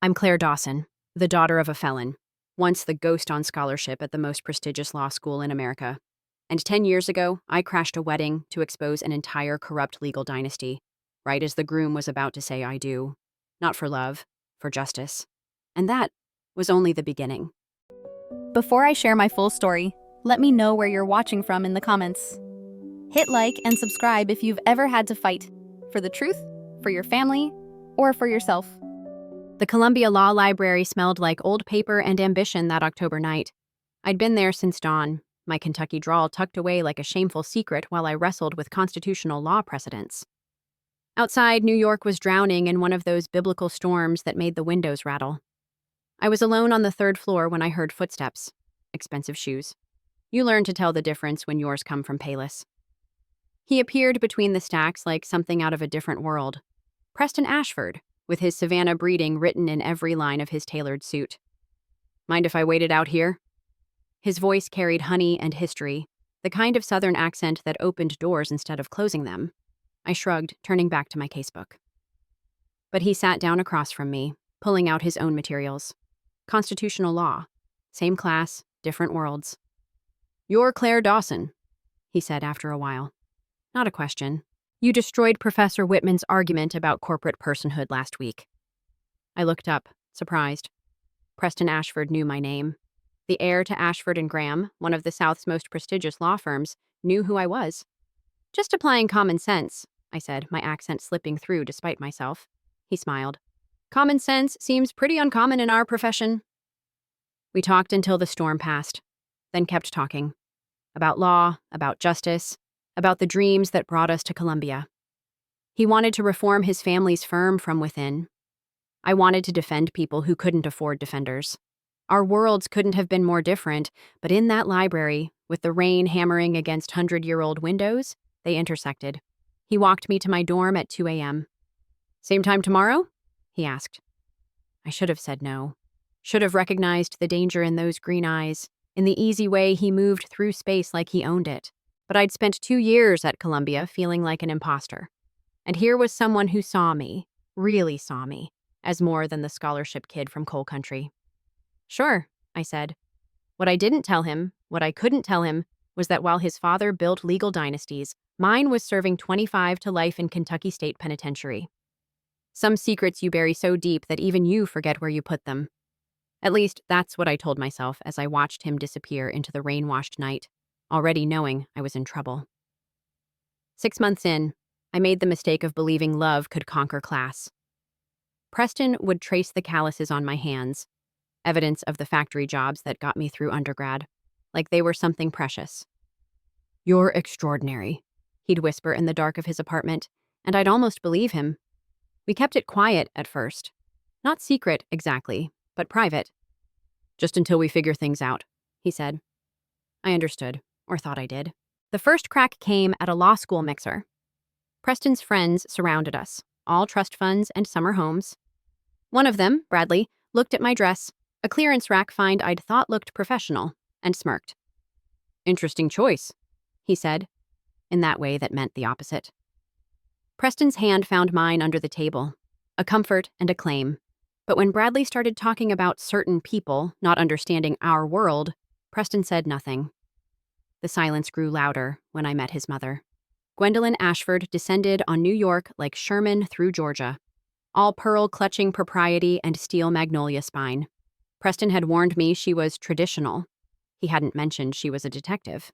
I'm Claire Dawson, the daughter of a felon, once the ghost on scholarship at the most prestigious law school in America. And 10 years ago, I crashed a wedding to expose an entire corrupt legal dynasty, right as the groom was about to say I do. Not for love, for justice. And that was only the beginning. Before I share my full story, let me know where you're watching from in the comments. Hit like and subscribe if you've ever had to fight for the truth, for your family, or for yourself. The Columbia Law Library smelled like old paper and ambition that October night. I'd been there since dawn, my Kentucky drawl tucked away like a shameful secret while I wrestled with constitutional law precedents. Outside, New York was drowning in one of those biblical storms that made the windows rattle. I was alone on the third floor when I heard footsteps. Expensive shoes. You learn to tell the difference when yours come from Payless. He appeared between the stacks like something out of a different world. Preston Ashford, with his Savannah breeding written in every line of his tailored suit. Mind if I waited out here? His voice carried honey and history, the kind of Southern accent that opened doors instead of closing them. I shrugged, turning back to my casebook. But he sat down across from me, pulling out his own materials. Constitutional law. Same class, different worlds. "You're Claire Dawson," he said after a while. Not a question. You destroyed Professor Whitman's argument about corporate personhood last week. I looked up, surprised. Preston Ashford knew my name. The heir to Ashford and Graham, one of the South's most prestigious law firms, knew who I was. "Just applying common sense," I said, my accent slipping through despite myself. He smiled. "Common sense seems pretty uncommon in our profession." We talked until the storm passed, then kept talking. About law, about justice, about the dreams that brought us to Columbia. He wanted to reform his family's firm from within. I wanted to defend people who couldn't afford defenders. Our worlds couldn't have been more different, but in that library, with the rain hammering against 100-year-old windows, they intersected. He walked me to my dorm at 2 a.m. "Same time tomorrow?" he asked. I should have said no. Should have recognized the danger in those green eyes, in the easy way he moved through space like he owned it. But I'd spent 2 years at Columbia feeling like an imposter. And here was someone who saw me, really saw me, as more than the scholarship kid from coal country. "Sure," I said. What I didn't tell him, what I couldn't tell him, was that while his father built legal dynasties, mine was serving 25 to life in Kentucky State Penitentiary. Some secrets you bury so deep that even you forget where you put them. At least, that's what I told myself as I watched him disappear into the rain-washed night, already knowing I was in trouble. 6 months in, I made the mistake of believing love could conquer class. Preston would trace the calluses on my hands, evidence of the factory jobs that got me through undergrad, like they were something precious. "You're extraordinary," he'd whisper in the dark of his apartment, and I'd almost believe him. We kept it quiet at first. Not secret, exactly, but private. "Just until we figure things out," he said. I understood, or thought I did. The first crack came at a law school mixer. Preston's friends surrounded us, all trust funds and summer homes. One of them, Bradley, looked at my dress, a clearance rack find I'd thought looked professional, and smirked. "Interesting choice," he said, in that way that meant the opposite. Preston's hand found mine under the table, a comfort and a claim. But when Bradley started talking about certain people not understanding our world, Preston said nothing. The silence grew louder when I met his mother. Gwendolyn Ashford descended on New York like Sherman through Georgia, all pearl-clutching propriety and steel magnolia spine. Preston had warned me she was traditional. He hadn't mentioned she was a detective.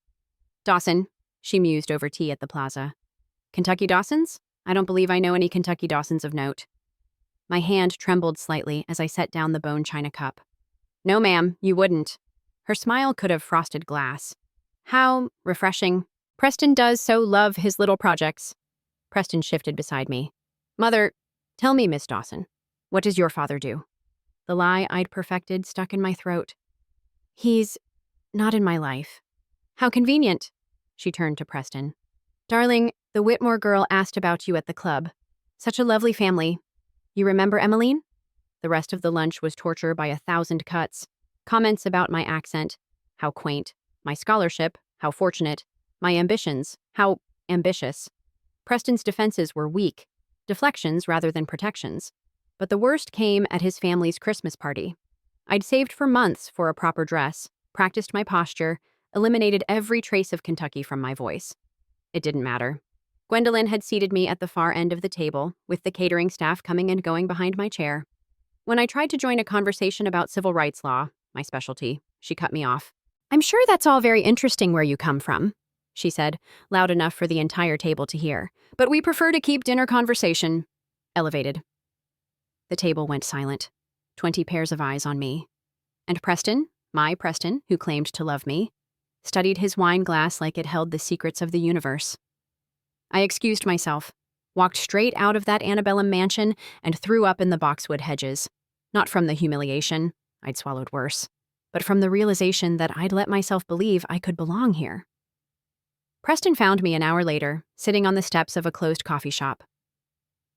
"Dawson," she mused over tea at the plaza. "Kentucky Dawsons? I don't believe I know any Kentucky Dawsons of note." My hand trembled slightly as I set down the bone china cup. "No, ma'am, you wouldn't." Her smile could have frosted glass. "How refreshing. Preston does so love his little projects." Preston shifted beside me. "Mother, tell me, Miss Dawson, what does your father do?" The lie I'd perfected stuck in my throat. "He's not in my life." "How convenient." She turned to Preston. "Darling, the Whitmore girl asked about you at the club. Such a lovely family. You remember Emmeline?" The rest of the lunch was torture by 1,000 cuts. Comments about my accent, how quaint, my scholarship, how fortunate, my ambitions, how ambitious. Preston's defenses were weak, deflections rather than protections. But the worst came at his family's Christmas party. I'd saved for months for a proper dress, practiced my posture, eliminated every trace of Kentucky from my voice. It didn't matter. Gwendolyn had seated me at the far end of the table, with the catering staff coming and going behind my chair. When I tried to join a conversation about civil rights law, my specialty, she cut me off. "I'm sure that's all very interesting where you come from," she said, loud enough for the entire table to hear. "But we prefer to keep dinner conversation elevated." The table went silent, 20 pairs of eyes on me. And Preston, my Preston, who claimed to love me, studied his wine glass like it held the secrets of the universe. I excused myself, walked straight out of that antebellum mansion, and threw up in the boxwood hedges. Not from the humiliation, I'd swallowed worse, but from the realization that I'd let myself believe I could belong here. Preston found me an hour later, sitting on the steps of a closed coffee shop.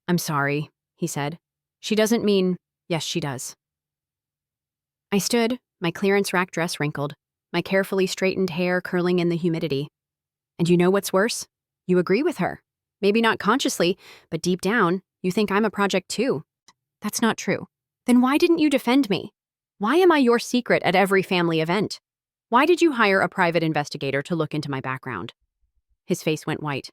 "I'm sorry," he said. "She doesn't mean, yes, she does." I stood, my clearance rack dress wrinkled, my carefully straightened hair curling in the humidity. And you know what's worse? You agree with her. Maybe not consciously, but deep down, you think I'm a project too. That's not true. Then why didn't you defend me? Why am I your secret at every family event? Why did you hire a private investigator to look into my background? His face went white.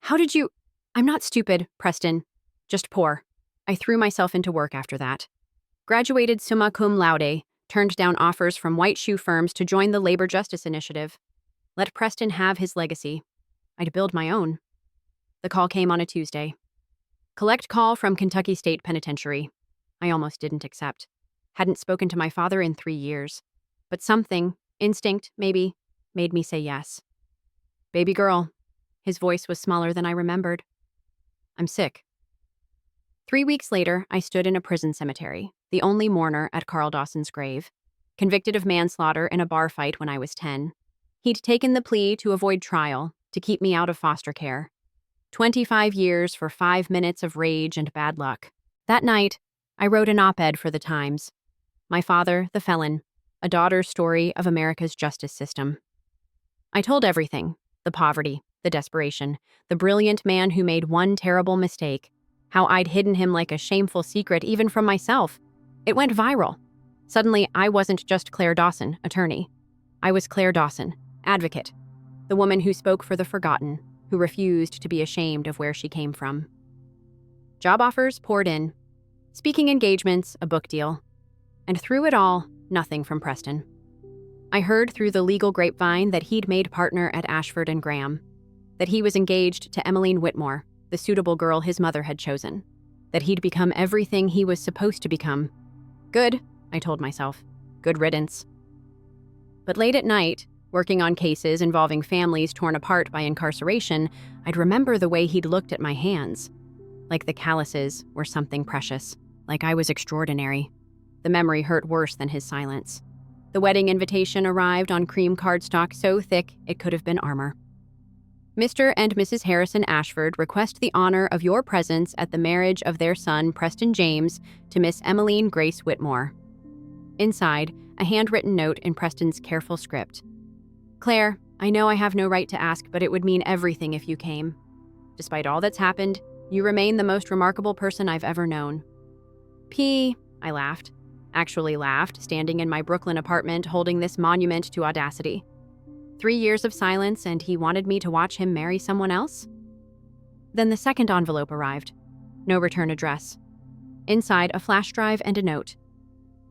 How did you— I'm not stupid, Preston. Just poor. I threw myself into work after that. Graduated summa cum laude, turned down offers from white shoe firms to join the Labor Justice Initiative. Let Preston have his legacy. I'd build my own. The call came on a Tuesday. Collect call from Kentucky State Penitentiary. I almost didn't accept. Hadn't spoken to my father in 3 years. But something, instinct, maybe, made me say yes. Baby girl. His voice was smaller than I remembered. I'm sick. 3 weeks later, I stood in a prison cemetery, the only mourner at Carl Dawson's grave. Convicted of manslaughter in a bar fight when I was 10. He'd taken the plea to avoid trial, to keep me out of foster care. 25 years for 5 minutes of rage and bad luck. That night, I wrote an op-ed for the Times. My father, the felon, a daughter's story of America's justice system. I told everything, the poverty, the desperation, the brilliant man who made one terrible mistake, how I'd hidden him like a shameful secret even from myself. It went viral. Suddenly, I wasn't just Claire Dawson, attorney. I was Claire Dawson, advocate, the woman who spoke for the forgotten, who refused to be ashamed of where she came from. Job offers poured in. Speaking engagements, a book deal. And through it all, nothing from Preston. I heard through the legal grapevine that he'd made partner at Ashford and Graham, that he was engaged to Emmeline Whitmore, the suitable girl his mother had chosen, that he'd become everything he was supposed to become. Good, I told myself. Good riddance. But late at night, working on cases involving families torn apart by incarceration, I'd remember the way he'd looked at my hands. Like the calluses were something precious, like I was extraordinary. The memory hurt worse than his silence. The wedding invitation arrived on cream cardstock so thick it could have been armor. Mr. and Mrs. Harrison Ashford request the honor of your presence at the marriage of their son, Preston James, to Miss Emmeline Grace Whitmore. Inside, a handwritten note in Preston's careful script. Claire, I know I have no right to ask, but it would mean everything if you came. Despite all that's happened, you remain the most remarkable person I've ever known. I laughed. Actually laughed, standing in my Brooklyn apartment holding this monument to audacity. 3 years of silence, and he wanted me to watch him marry someone else? Then the second envelope arrived. No return address. Inside, a flash drive and a note.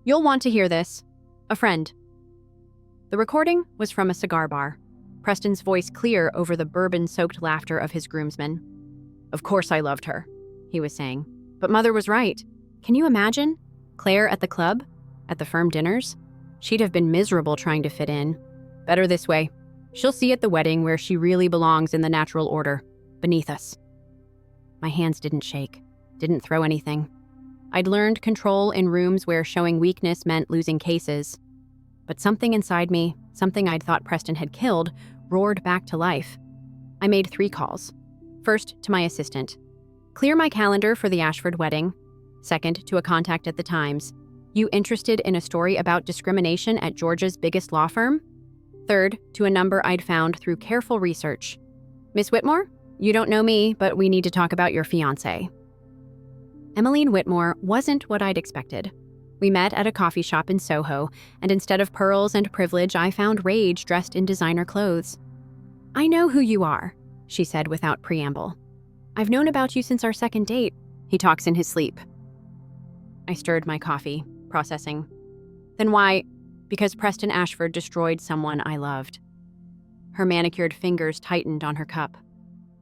You'll want to hear this. A friend. The recording was from a cigar bar, Preston's voice clear over the bourbon-soaked laughter of his groomsmen. Of course I loved her, he was saying. But Mother was right. Can you imagine? Claire at the club? At the firm dinners? She'd have been miserable trying to fit in. Better this way. She'll see at the wedding where she really belongs in the natural order, beneath us. My hands didn't shake, didn't throw anything. I'd learned control in rooms where showing weakness meant losing cases. But something inside me, something I'd thought Preston had killed, roared back to life. I made 3 calls. First, to my assistant. Clear my calendar for the Ashford wedding. Second, to a contact at the Times. You interested in a story about discrimination at Georgia's biggest law firm? Third, to a number I'd found through careful research. Miss Whitmore, you don't know me, but we need to talk about your fiancé. Emmeline Whitmore wasn't what I'd expected. We met at a coffee shop in Soho, and instead of pearls and privilege, I found rage dressed in designer clothes. "I know who you are," she said without preamble. "I've known about you since our second date." He talks in his sleep. I stirred my coffee, processing. Then why? Because Preston Ashford destroyed someone I loved. Her manicured fingers tightened on her cup.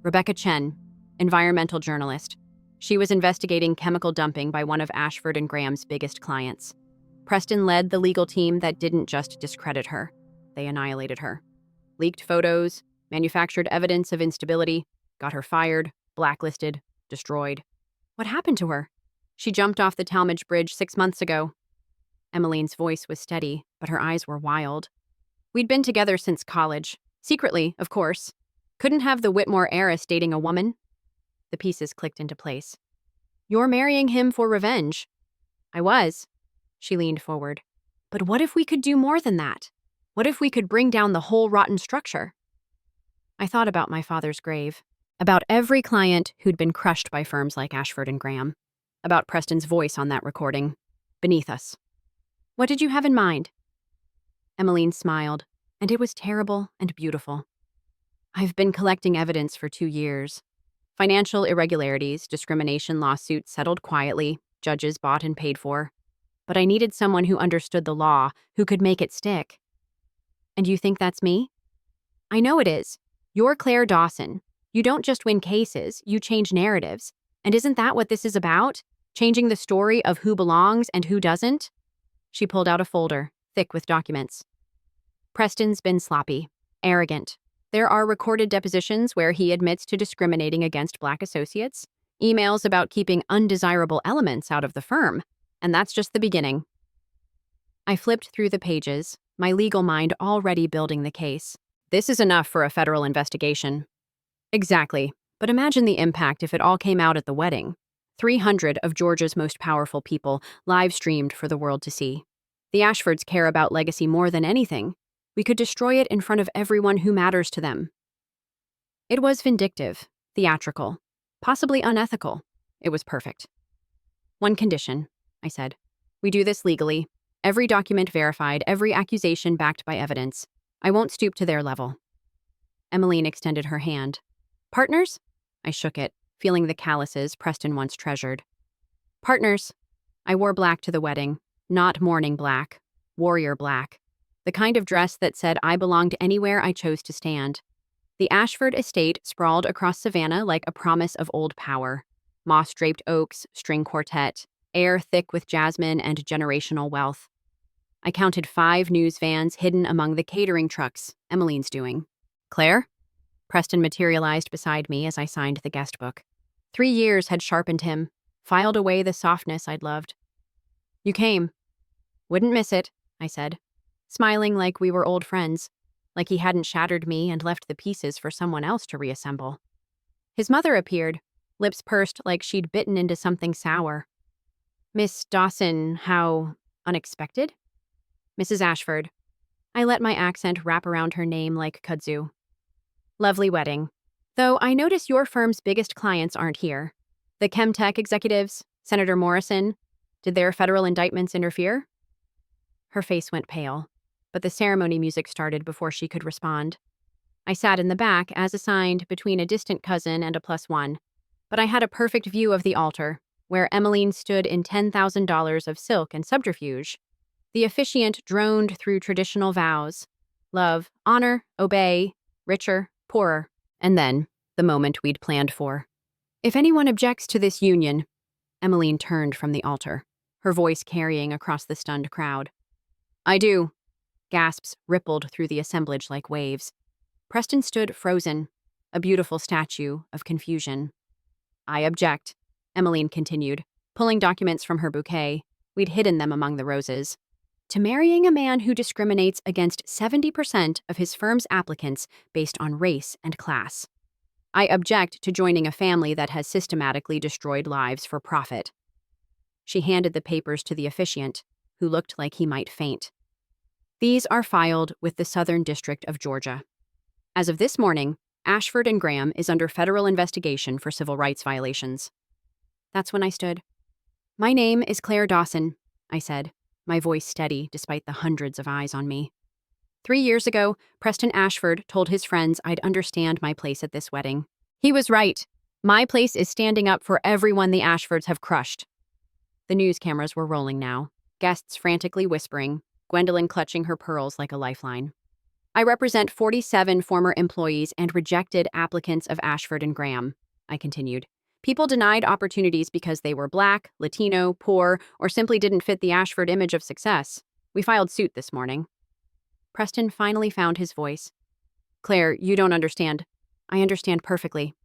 Rebecca Chen, environmental journalist. She was investigating chemical dumping by one of Ashford and Graham's biggest clients. Preston led the legal team that didn't just discredit her. They annihilated her. Leaked photos, manufactured evidence of instability, got her fired, blacklisted, destroyed. What happened to her? She jumped off the Talmadge Bridge 6 months ago. Emmeline's voice was steady, but her eyes were wild. We'd been together since college. Secretly, of course. Couldn't have the Whitmore heiress dating a woman. The pieces clicked into place. "You're marrying him for revenge." "I was." She leaned forward. "But what if we could do more than that? What if we could bring down the whole rotten structure?" I thought about my father's grave, about every client who'd been crushed by firms like Ashford and Graham, about Preston's voice on that recording, beneath us. "What did you have in mind?" Emmeline smiled, and it was terrible and beautiful. "I've been collecting evidence for 2 years. Financial irregularities, discrimination lawsuits settled quietly, judges bought and paid for. But I needed someone who understood the law, who could make it stick." "And you think that's me?" "I know it is. You're Claire Dawson. You don't just win cases, you change narratives. And isn't that what this is about? Changing the story of who belongs and who doesn't?" She pulled out a folder, thick with documents. "Preston's been sloppy, arrogant. There are recorded depositions where he admits to discriminating against Black associates, emails about keeping undesirable elements out of the firm, and that's just the beginning." I flipped through the pages, my legal mind already building the case. This is enough for a federal investigation. Exactly, but imagine the impact if it all came out at the wedding. 300 of Georgia's most powerful people live-streamed for the world to see. The Ashfords care about legacy more than anything. We could destroy it in front of everyone who matters to them. It was vindictive, theatrical, possibly unethical. It was perfect. "One condition," I said. "We do this legally. Every document verified, every accusation backed by evidence. I won't stoop to their level." Emmeline extended her hand. "Partners?" I shook it, feeling the calluses Preston once treasured. "Partners." I wore black to the wedding, not mourning black, warrior black. The kind of dress that said I belonged anywhere I chose to stand. The Ashford estate sprawled across Savannah like a promise of old power. Moss-draped oaks, string quartet, air thick with jasmine and generational wealth. I counted 5 news vans hidden among the catering trucks Emmeline's doing. "Claire?" Preston materialized beside me as I signed the guest book. 3 years had sharpened him, filed away the softness I'd loved. "You came." "Wouldn't miss it," I said, smiling like we were old friends, like he hadn't shattered me and left the pieces for someone else to reassemble. His mother appeared, lips pursed like she'd bitten into something sour. "Miss Dawson, how unexpected?" "Mrs. Ashford." I let my accent wrap around her name like kudzu. "Lovely wedding. Though I notice your firm's biggest clients aren't here. The Chemtech executives, Senator Morrison, did their federal indictments interfere?" Her face went pale, but the ceremony music started before she could respond. I sat in the back, as assigned, between a distant cousin and a +1, but I had a perfect view of the altar, where Emmeline stood in $10,000 of silk and subterfuge. The officiant droned through traditional vows: love, honor, obey, richer, poorer, and then the moment we'd planned for. "If anyone objects to this union," Emmeline turned from the altar, her voice carrying across the stunned crowd. "I do." Gasps rippled through the assemblage like waves. Preston stood frozen, a beautiful statue of confusion. "I object," Emmeline continued, pulling documents from her bouquet. We'd hidden them among the roses. "To marrying a man who discriminates against 70% of his firm's applicants based on race and class. I object to joining a family that has systematically destroyed lives for profit." She handed the papers to the officiant, who looked like he might faint. "These are filed with the Southern District of Georgia. As of this morning, Ashford and Graham is under federal investigation for civil rights violations." That's when I stood, My name is Claire Dawson, I said, my voice steady despite the hundreds of eyes on me. 3 years ago, Preston Ashford told his friends I'd understand my place at this wedding. He was right. My place is standing up for everyone the Ashfords have crushed. The news cameras were rolling now, guests frantically whispering, Gwendolyn clutching her pearls like a lifeline. I represent 47 former employees and rejected applicants of Ashford and Graham, I continued. People denied opportunities because they were Black, Latino, poor, or simply didn't fit the Ashford image of success. We filed suit this morning. Preston finally found his voice. Claire, you don't understand. I understand perfectly.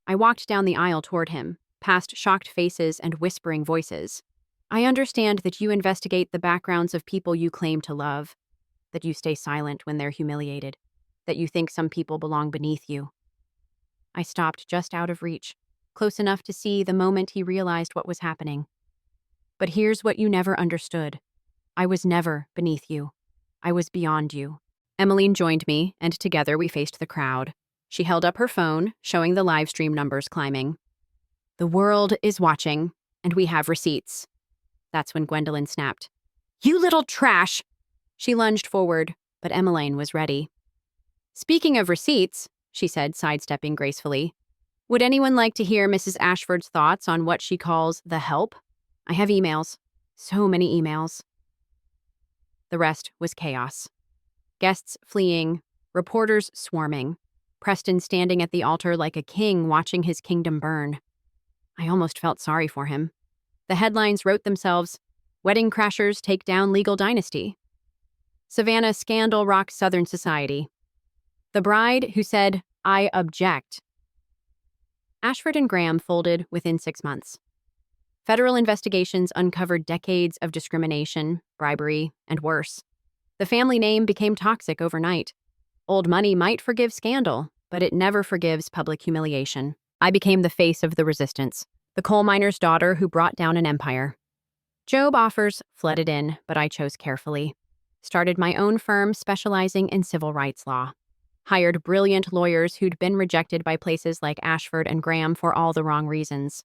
I walked down the aisle toward him, past shocked faces and whispering voices. I understand that you investigate the backgrounds of people you claim to love, that you stay silent when they're humiliated, that you think some people belong beneath you. I stopped just out of reach, close enough to see the moment he realized what was happening. But here's what you never understood. I was never beneath you. I was beyond you. Emmeline joined me, and together we faced the crowd. She held up her phone, showing the live stream numbers climbing. The world is watching, and we have receipts. That's when Gwendolyn snapped. You little trash! She lunged forward, but Emmeline was ready. Speaking of receipts, she said, sidestepping gracefully, would anyone like to hear Mrs. Ashford's thoughts on what she calls the help? I have emails. So many emails. The rest was chaos. Guests fleeing, reporters swarming, Preston standing at the altar like a king watching his kingdom burn. I almost felt sorry for him. The headlines wrote themselves, Wedding Crashers Take Down Legal Dynasty. Savannah Scandal Rocks Southern Society. The bride who said, I object. Ashford and Graham folded within 6 months. Federal investigations uncovered decades of discrimination, bribery, and worse. The family name became toxic overnight. Old money might forgive scandal, but it never forgives public humiliation. I became the face of the resistance, the coal miner's daughter who brought down an empire. Job offers flooded in, but I chose carefully. Started my own firm specializing in civil rights law. Hired brilliant lawyers who'd been rejected by places like Ashford and Graham for all the wrong reasons.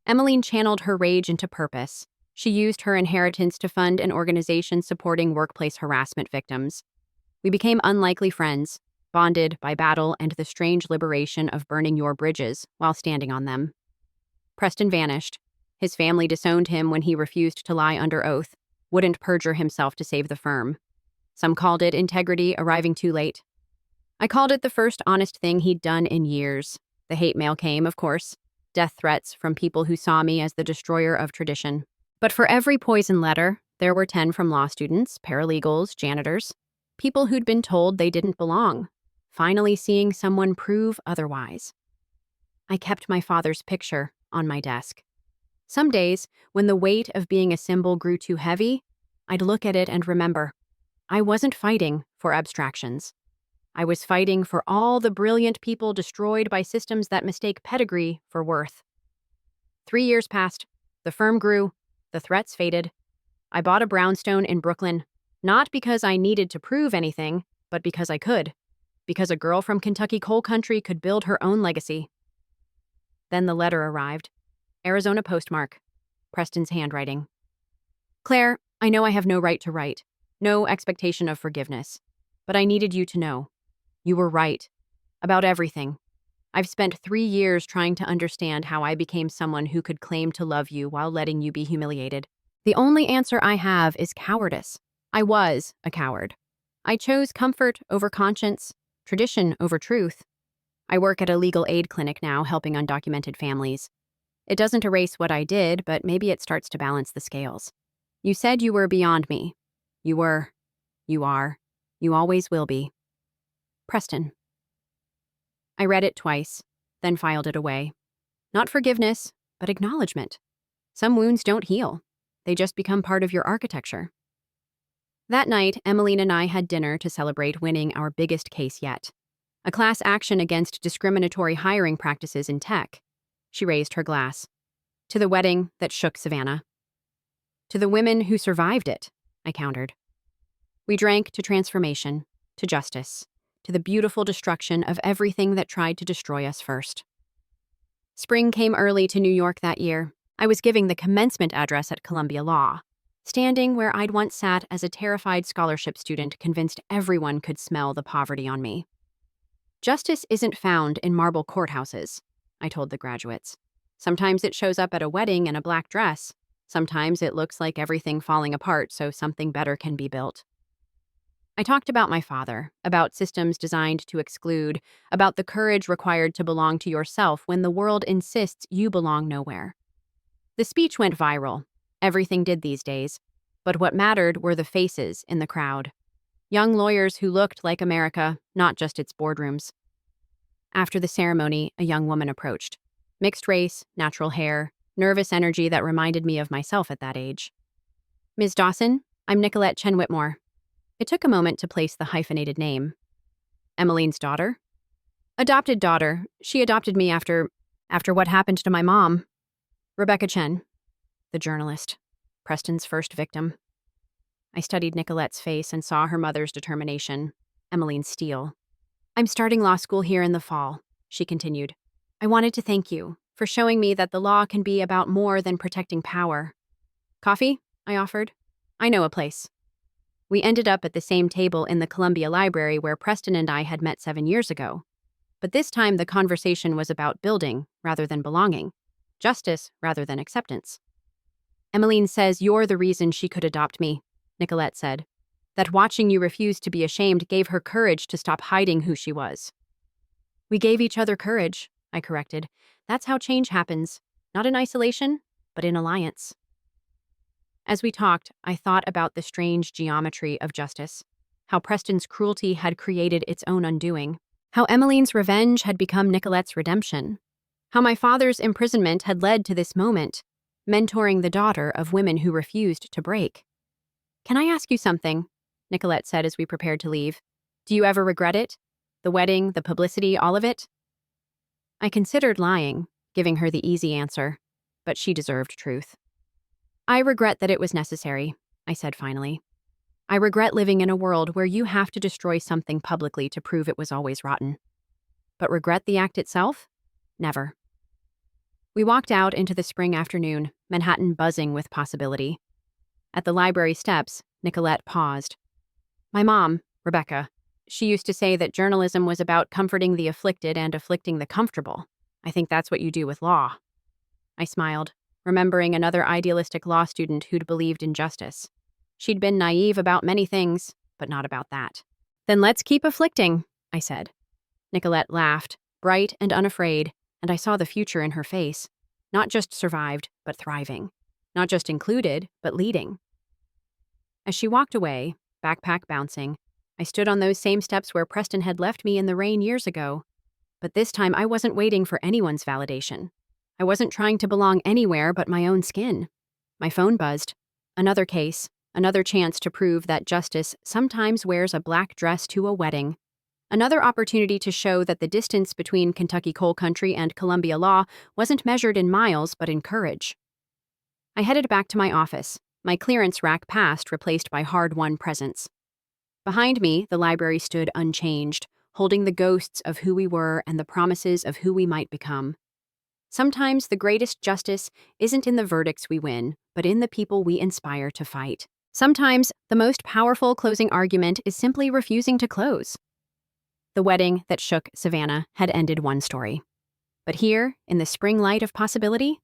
Emmeline channeled her rage into purpose. She used her inheritance to fund an organization supporting workplace harassment victims. We became unlikely friends, bonded by battle and the strange liberation of burning your bridges while standing on them. Preston vanished. His family disowned him when he refused to lie under oath, wouldn't perjure himself to save the firm. Some called it integrity arriving too late. I called it the first honest thing he'd done in years. The hate mail came, of course. Death threats from people who saw me as the destroyer of tradition. But for every poison letter, there were 10 from law students, paralegals, janitors, people who'd been told they didn't belong, finally seeing someone prove otherwise. I kept my father's picture on my desk. Some days, when the weight of being a symbol grew too heavy, I'd look at it and remember, I wasn't fighting for abstractions. I was fighting for all the brilliant people destroyed by systems that mistake pedigree for worth. 3 years passed. The firm grew. The threats faded. I bought a brownstone in Brooklyn, not because I needed to prove anything, but because I could. Because a girl from Kentucky coal country could build her own legacy. Then the letter arrived. Arizona postmark. Preston's handwriting. Claire, I know I have no right to write. No expectation of forgiveness. But I needed you to know. You were right. About everything. I've spent 3 years trying to understand how I became someone who could claim to love you while letting you be humiliated. The only answer I have is cowardice. I was a coward. I chose comfort over conscience, tradition over truth. I work at a legal aid clinic now helping undocumented families. It doesn't erase what I did, but maybe it starts to balance the scales. You said you were beyond me. You were. You are. You always will be. Preston. I read it twice, then filed it away. Not forgiveness, but acknowledgement. Some wounds don't heal. They just become part of your architecture. That night, Emmeline and I had dinner to celebrate winning our biggest case yet. A class action against discriminatory hiring practices in tech. She raised her glass. To the wedding that shook Savannah. To the women who survived it, I countered. We drank to transformation, to justice, to the beautiful destruction of everything that tried to destroy us first. Spring came early to New York that year. I was giving the commencement address at Columbia Law, standing where I'd once sat as a terrified scholarship student convinced everyone could smell the poverty on me. Justice isn't found in marble courthouses, I told the graduates. Sometimes it shows up at a wedding in a black dress. Sometimes it looks like everything falling apart so something better can be built. I talked about my father, about systems designed to exclude, about the courage required to belong to yourself when the world insists you belong nowhere. The speech went viral. Everything did these days. But what mattered were the faces in the crowd. Young lawyers who looked like America, not just its boardrooms. After the ceremony, a young woman approached. Mixed race, natural hair, nervous energy that reminded me of myself at that age. Ms. Dawson, I'm Nicolette Chen Whitmore. It took a moment to place the hyphenated name. Emmeline's daughter? Adopted daughter. She adopted me after what happened to my mom. Rebecca Chen, the journalist, Preston's first victim. I studied Nicolette's face and saw her mother's determination, Emmeline's steel. I'm starting law school here in the fall, she continued. I wanted to thank you for showing me that the law can be about more than protecting power. Coffee? I offered. I know a place. We ended up at the same table in the Columbia Library where Preston and I had met 7 years ago. But this time the conversation was about building rather than belonging, justice rather than acceptance. Emmeline says you're the reason she could adopt me, Nicolette said. That watching you refuse to be ashamed gave her courage to stop hiding who she was. We gave each other courage, I corrected. That's how change happens, not in isolation, but in alliance. As we talked, I thought about the strange geometry of justice, how Preston's cruelty had created its own undoing, how Emmeline's revenge had become Nicolette's redemption, how my father's imprisonment had led to this moment, mentoring the daughter of women who refused to break. Can I ask you something? Nicolette said as we prepared to leave. Do you ever regret it? The wedding, the publicity, all of it? I considered lying, giving her the easy answer, but she deserved truth. I regret that it was necessary, I said finally. I regret living in a world where you have to destroy something publicly to prove it was always rotten. But regret the act itself? Never. We walked out into the spring afternoon, Manhattan buzzing with possibility. At the library steps, Nicolette paused. My mom, Rebecca, she used to say that journalism was about comforting the afflicted and afflicting the comfortable. I think that's what you do with law. I smiled, remembering another idealistic law student who'd believed in justice. She'd been naive about many things, but not about that. Then let's keep afflicting, I said. Nicolette laughed, bright and unafraid, and I saw the future in her face. Not just survived, but thriving. Not just included, but leading. As she walked away, backpack bouncing, I stood on those same steps where Preston had left me in the rain years ago. But this time I wasn't waiting for anyone's validation. I wasn't trying to belong anywhere but my own skin. My phone buzzed. Another case, another chance to prove that justice sometimes wears a black dress to a wedding. Another opportunity to show that the distance between Kentucky coal country and Columbia law wasn't measured in miles but in courage. I headed back to my office, my clearance rack past replaced by hard-won presents. Behind me, the library stood unchanged, holding the ghosts of who we were and the promises of who we might become. Sometimes the greatest justice isn't in the verdicts we win, but in the people we inspire to fight. Sometimes the most powerful closing argument is simply refusing to close. The wedding that shook Savannah had ended one story. But here, in the spring light of possibility,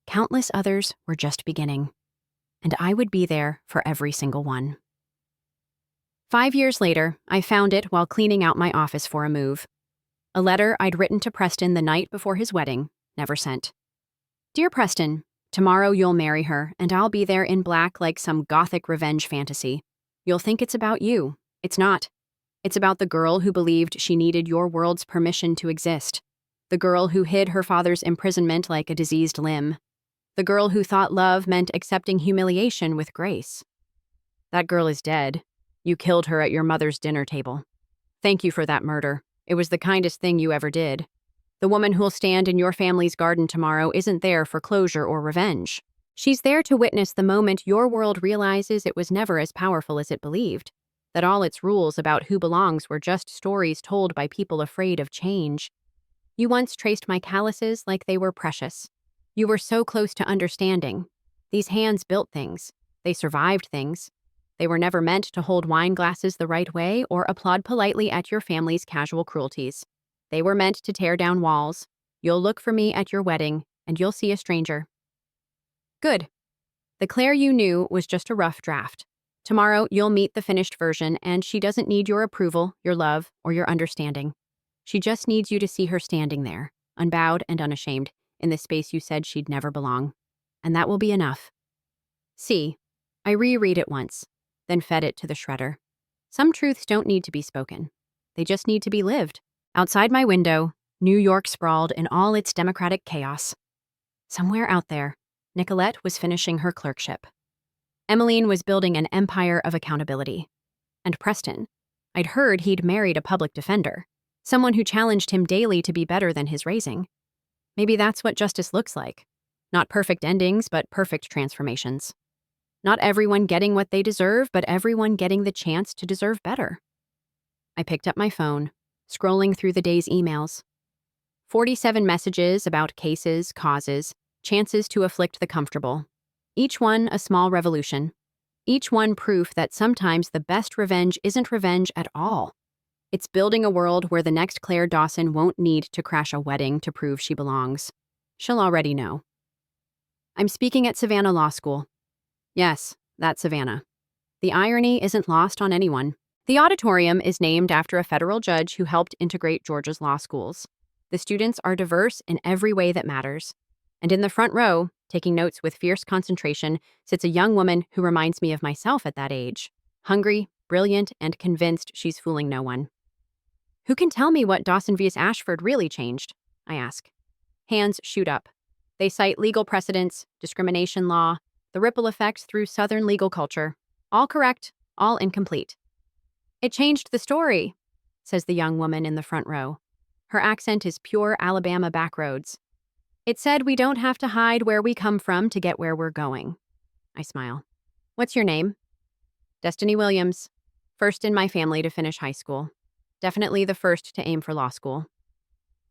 countless others were just beginning. And I would be there for every single one. 5 years later, I found it while cleaning out my office for a move. A letter I'd written to Preston the night before his wedding, never sent. Dear Preston, tomorrow you'll marry her, and I'll be there in black like some gothic revenge fantasy. You'll think it's about you. It's not. It's about the girl who believed she needed your world's permission to exist. The girl who hid her father's imprisonment like a diseased limb. The girl who thought love meant accepting humiliation with grace. That girl is dead. You killed her at your mother's dinner table. Thank you for that murder. It was the kindest thing you ever did. The woman who'll stand in your family's garden tomorrow isn't there for closure or revenge. She's there to witness the moment your world realizes it was never as powerful as it believed, that all its rules about who belongs were just stories told by people afraid of change. You once traced my calluses like they were precious. You were so close to understanding. These hands built things. They survived things. They were never meant to hold wine glasses the right way or applaud politely at your family's casual cruelties. They were meant to tear down walls. You'll look for me at your wedding, and you'll see a stranger. Good. The Claire you knew was just a rough draft. Tomorrow, you'll meet the finished version, and she doesn't need your approval, your love, or your understanding. She just needs you to see her standing there, unbowed and unashamed, in the space you said she'd never belong. And that will be enough. See, I reread it once, then fed it to the shredder. Some truths don't need to be spoken. They just need to be lived. Outside my window, New York sprawled in all its democratic chaos. Somewhere out there, Nicolette was finishing her clerkship. Emmeline was building an empire of accountability. And Preston, I'd heard he'd married a public defender, someone who challenged him daily to be better than his raising. Maybe that's what justice looks like. Not perfect endings, but perfect transformations. Not everyone getting what they deserve, but everyone getting the chance to deserve better. I picked up my phone, scrolling through the day's emails. 47 messages about cases, causes, chances to afflict the comfortable. Each one a small revolution. Each one proof that sometimes the best revenge isn't revenge at all. It's building a world where the next Claire Dawson won't need to crash a wedding to prove she belongs. She'll already know. I'm speaking at Savannah Law School. Yes, that's Savannah. The irony isn't lost on anyone. The auditorium is named after a federal judge who helped integrate Georgia's law schools. The students are diverse in every way that matters. And in the front row, taking notes with fierce concentration, sits a young woman who reminds me of myself at that age. Hungry, brilliant, and convinced she's fooling no one. Who can tell me what Dawson v. Ashford really changed? I ask. Hands shoot up. They cite legal precedents, discrimination law, the ripple effects through Southern legal culture. All correct, all incomplete. It changed the story, says the young woman in the front row. Her accent is pure Alabama backroads. It said we don't have to hide where we come from to get where we're going. I smile. What's your name? Destiny Williams. First in my family to finish high school. Definitely the first to aim for law school.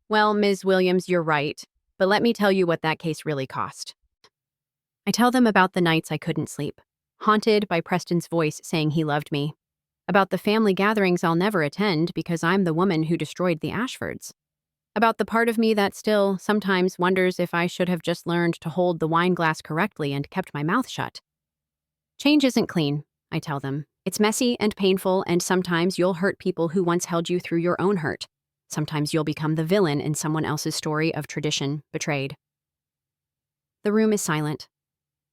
Well, Ms. Williams, you're right, but let me tell you what that case really cost. I tell them about the nights I couldn't sleep, haunted by Preston's voice saying he loved me, about the family gatherings I'll never attend because I'm the woman who destroyed the Ashfords, about the part of me that still sometimes wonders if I should have just learned to hold the wine glass correctly and kept my mouth shut. Change isn't clean, I tell them. It's messy and painful, and sometimes you'll hurt people who once held you through your own hurt. Sometimes you'll become the villain in someone else's story of tradition, betrayed. The room is silent.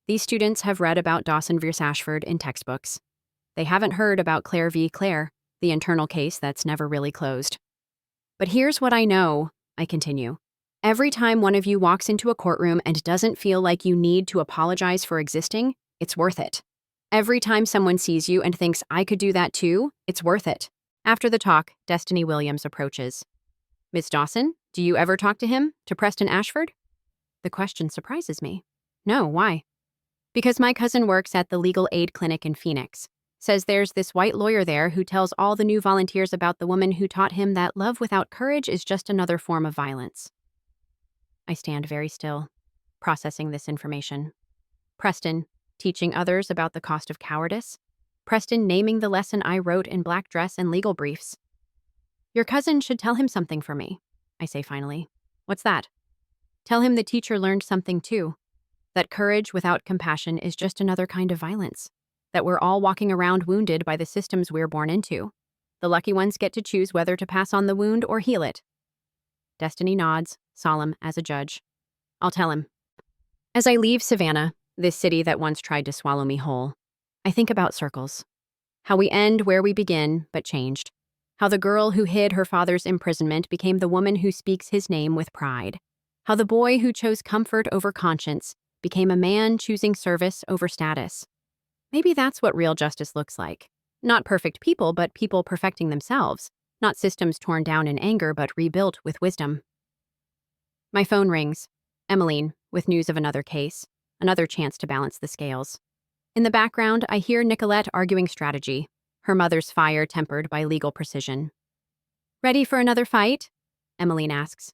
These students have read about Dawson v. Ashford in textbooks. They haven't heard about Claire v. Claire, the internal case that's never really closed. But here's what I know, I continue. Every time one of you walks into a courtroom and doesn't feel like you need to apologize for existing, it's worth it. Every time someone sees you and thinks, I could do that too, it's worth it. After the talk, Destiny Williams approaches. Miss Dawson, do you ever talk to him, to Preston Ashford? The question surprises me. No, why? Because my cousin works at the legal aid clinic in Phoenix. Says there's this white lawyer there who tells all the new volunteers about the woman who taught him that love without courage is just another form of violence. I stand very still, processing this information. Preston, teaching others about the cost of cowardice. Preston naming the lesson I wrote in black dress and legal briefs. Your cousin should tell him something for me, I say finally. What's that? Tell him the teacher learned something too. That courage without compassion is just another kind of violence. That we're all walking around wounded by the systems we're born into. The lucky ones get to choose whether to pass on the wound or heal it. Destiny nods, solemn as a judge. I'll tell him. As I leave Savannah, this city that once tried to swallow me whole, I think about circles. How we end where we begin, but changed. How the girl who hid her father's imprisonment became the woman who speaks his name with pride. How the boy who chose comfort over conscience became a man choosing service over status. Maybe that's what real justice looks like. Not perfect people, but people perfecting themselves. Not systems torn down in anger, but rebuilt with wisdom. My phone rings. Emmeline, with news of another case. Another chance to balance the scales. In the background, I hear Nicolette arguing strategy, her mother's fire tempered by legal precision. Ready for another fight? Emmeline asks.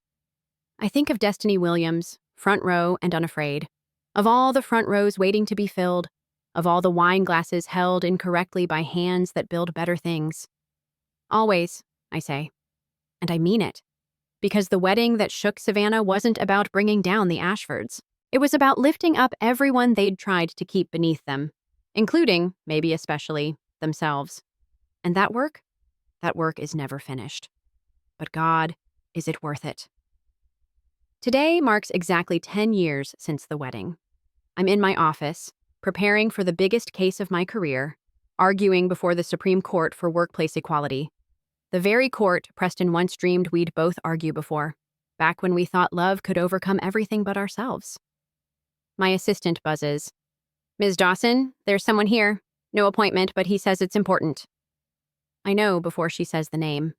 I think of Destiny Williams, front row and unafraid. Of all the front rows waiting to be filled, of all the wine glasses held incorrectly by hands that build better things. Always, I say. And I mean it. Because the wedding that shook Savannah wasn't about bringing down the Ashfords. It was about lifting up everyone they'd tried to keep beneath them, including, maybe especially, themselves. And that work is never finished. But God, is it worth it? Today marks exactly 10 years since the wedding. I'm in my office, preparing for the biggest case of my career, arguing before the Supreme Court for workplace equality. The very court Preston once dreamed we'd both argue before, back when we thought love could overcome everything but ourselves. My assistant buzzes. "Ms. Dawson, there's someone here. No appointment, but he says it's important." I know before she says the name.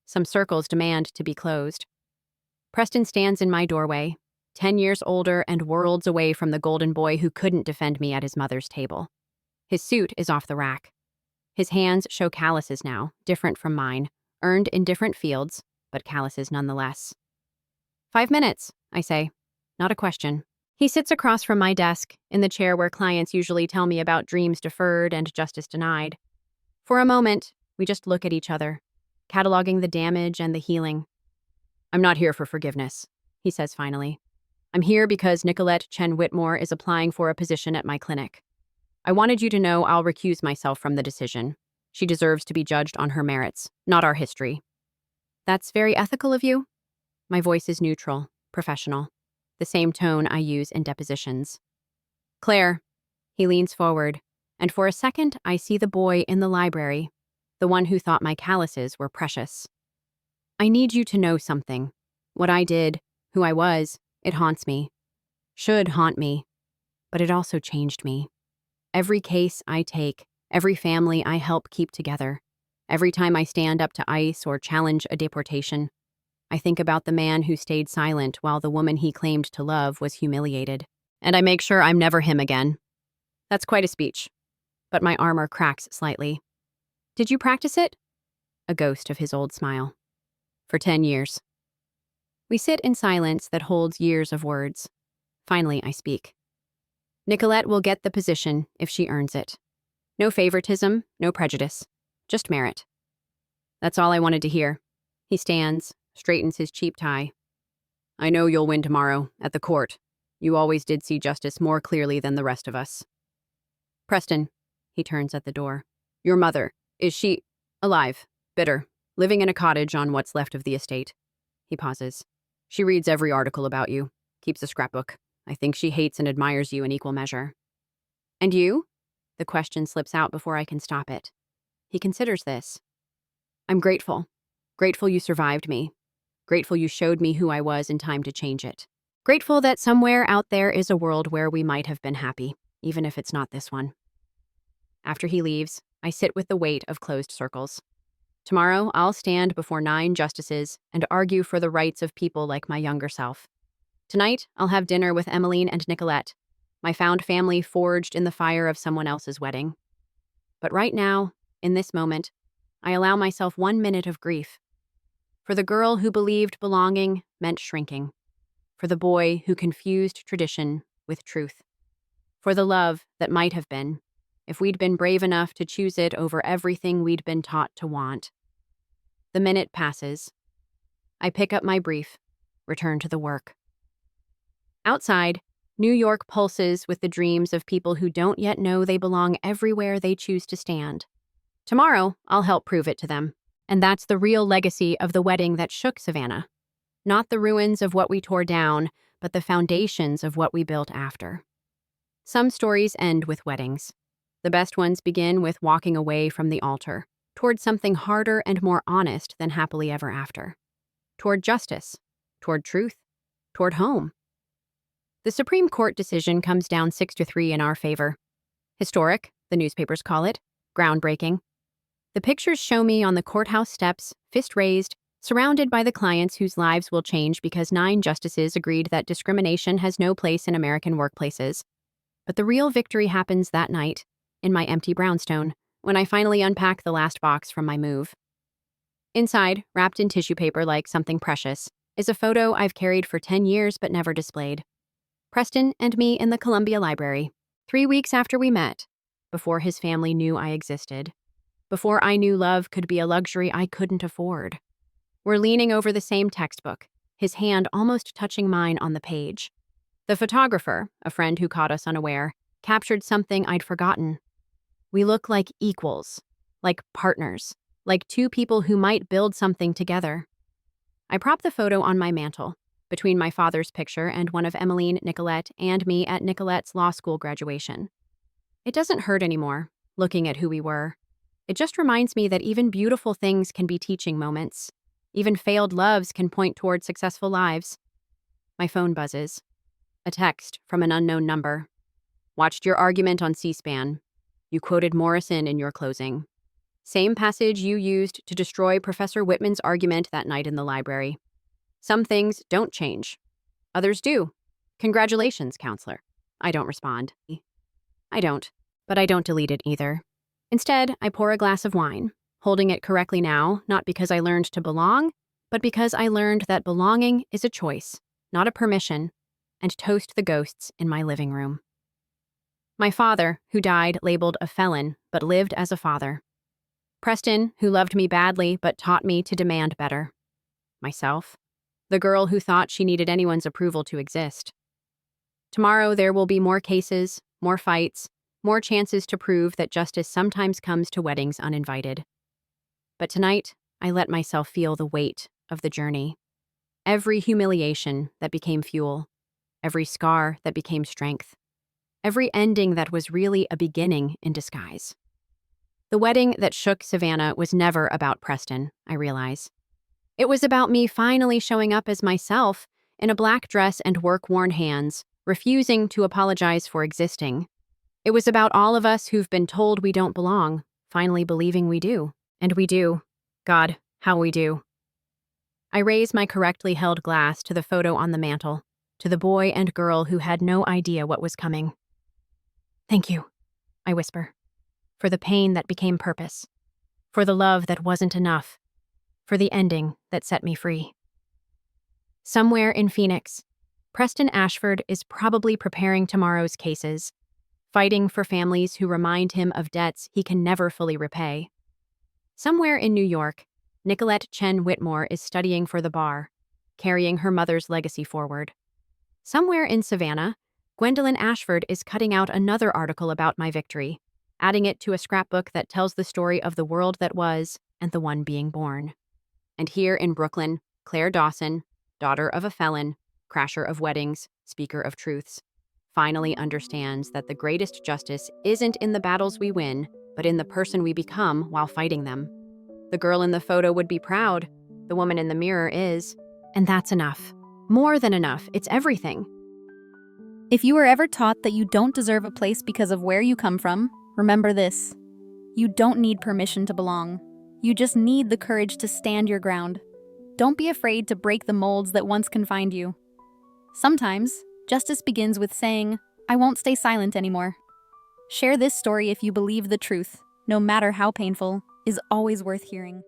Some circles demand to be closed. Preston stands in my doorway, 10 years older and worlds away from the golden boy who couldn't defend me at his mother's table. His suit is off the rack. His hands show calluses now, different from mine, earned in different fields, but calluses nonetheless. 5 minutes, I say. Not a question. He sits across from my desk, in the chair where clients usually tell me about dreams deferred and justice denied. For a moment, we just look at each other, cataloging the damage and the healing. "I'm not here for forgiveness," he says finally. "I'm here because Nicolette Chen Whitmore is applying for a position at my clinic. I wanted you to know I'll recuse myself from the decision. She deserves to be judged on her merits, not our history." "That's very ethical of you." My voice is neutral, professional, the same tone I use in depositions. "Claire," he leans forward, and for a second I see the boy in the library, the one who thought my calluses were precious. "I need you to know something. What I did, who I was, it haunts me. Should haunt me. But it also changed me. Every case I take, every family I help keep together, every time I stand up to ICE or challenge a deportation, I think about the man who stayed silent while the woman he claimed to love was humiliated. And I make sure I'm never him again." That's quite a speech. But my armor cracks slightly. "Did you practice it?" A ghost of his old smile. "For 10 years. We sit in silence that holds years of words. Finally, I speak. "Nicolette will get the position if she earns it. No favoritism, no prejudice. Just merit." That's all I wanted to hear. He stands, straightens his cheap tie. "I know you'll win tomorrow, at the court. You always did see justice more clearly than the rest of us." "Preston," he turns at the door. "Your mother, is she alive, bitter, living in a cottage on what's left of the estate?" He pauses. "She reads every article about you, keeps a scrapbook. I think she hates and admires you in equal measure." "And you?" The question slips out before I can stop it. He considers this. "I'm grateful. Grateful you survived me. Grateful you showed me who I was in time to change it. Grateful that somewhere out there is a world where we might have been happy, even if it's not this one." After he leaves, I sit with the weight of closed circles. Tomorrow, I'll stand before 9 justices and argue for the rights of people like my younger self. Tonight, I'll have dinner with Emmeline and Nicolette, my found family forged in the fire of someone else's wedding. But right now, in this moment, I allow myself 1 minute of grief. For the girl who believed belonging meant shrinking. For the boy who confused tradition with truth. For the love that might have been, if we'd been brave enough to choose it over everything we'd been taught to want. The minute passes. I pick up my brief, return to the work. Outside, New York pulses with the dreams of people who don't yet know they belong everywhere they choose to stand. Tomorrow, I'll help prove it to them. And that's the real legacy of the wedding that shook Savannah. Not the ruins of what we tore down, but the foundations of what we built after. Some stories end with weddings. The best ones begin with walking away from the altar, toward something harder and more honest than happily ever after. Toward justice, toward truth, toward home. The Supreme Court decision comes down 6-3 in our favor. Historic, the newspapers call it, groundbreaking. The pictures show me on the courthouse steps, fist raised, surrounded by the clients whose lives will change because 9 justices agreed that discrimination has no place in American workplaces. But the real victory happens that night, in my empty brownstone, when I finally unpack the last box from my move. Inside, wrapped in tissue paper like something precious, is a photo I've carried for 10 years but never displayed. Preston and me in the Columbia Library, 3 weeks after we met, before his family knew I existed, before I knew love could be a luxury I couldn't afford. We're leaning over the same textbook, his hand almost touching mine on the page. The photographer, a friend who caught us unaware, captured something I'd forgotten. We look like equals, like partners, like two people who might build something together. I prop the photo on my mantle, between my father's picture and one of Emmeline, Nicolette, and me at Nicolette's law school graduation. It doesn't hurt anymore, looking at who we were. It just reminds me that even beautiful things can be teaching moments. Even failed loves can point toward successful lives. My phone buzzes. A text from an unknown number. Watched your argument on C-SPAN. You quoted Morrison in your closing. Same passage you used to destroy Professor Whitman's argument that night in the library. Some things don't change. Others do. Congratulations, counselor. I don't respond. I don't, but I don't delete it either. Instead, I pour a glass of wine, holding it correctly now, not because I learned to belong, but because I learned that belonging is a choice, not a permission, and toast the ghosts in my living room. My father, who died labeled a felon, but lived as a father. Preston, who loved me badly, but taught me to demand better. Myself, the girl who thought she needed anyone's approval to exist. Tomorrow there will be more cases, more fights, more chances to prove that justice sometimes comes to weddings uninvited. But tonight, I let myself feel the weight of the journey. Every humiliation that became fuel, every scar that became strength, every ending that was really a beginning in disguise. The wedding that shook Savannah was never about Preston, I realize. It was about me finally showing up as myself in a black dress and work-worn hands, refusing to apologize for existing. It was about all of us who've been told we don't belong, finally believing we do. And we do. God, how we do. I raise my correctly held glass to the photo on the mantle, to the boy and girl who had no idea what was coming. Thank you, I whisper, for the pain that became purpose, for the love that wasn't enough, for the ending that set me free. Somewhere in Phoenix, Preston Ashford is probably preparing tomorrow's cases, fighting for families who remind him of debts he can never fully repay. Somewhere in New York, Nicolette Chen Whitmore is studying for the bar, carrying her mother's legacy forward. Somewhere in Savannah, Gwendolyn Ashford is cutting out another article about my victory, adding it to a scrapbook that tells the story of the world that was and the one being born. And here in Brooklyn, Claire Dawson, daughter of a felon, crasher of weddings, speaker of truths, finally understands that the greatest justice isn't in the battles we win, but in the person we become while fighting them. The girl in the photo would be proud. The woman in the mirror is. And that's enough. More than enough. It's everything. If you were ever taught that you don't deserve a place because of where you come from, remember this. You don't need permission to belong. You just need the courage to stand your ground. Don't be afraid to break the molds that once confined you. Sometimes, justice begins with saying, I won't stay silent anymore. Share this story if you believe the truth, no matter how painful, is always worth hearing.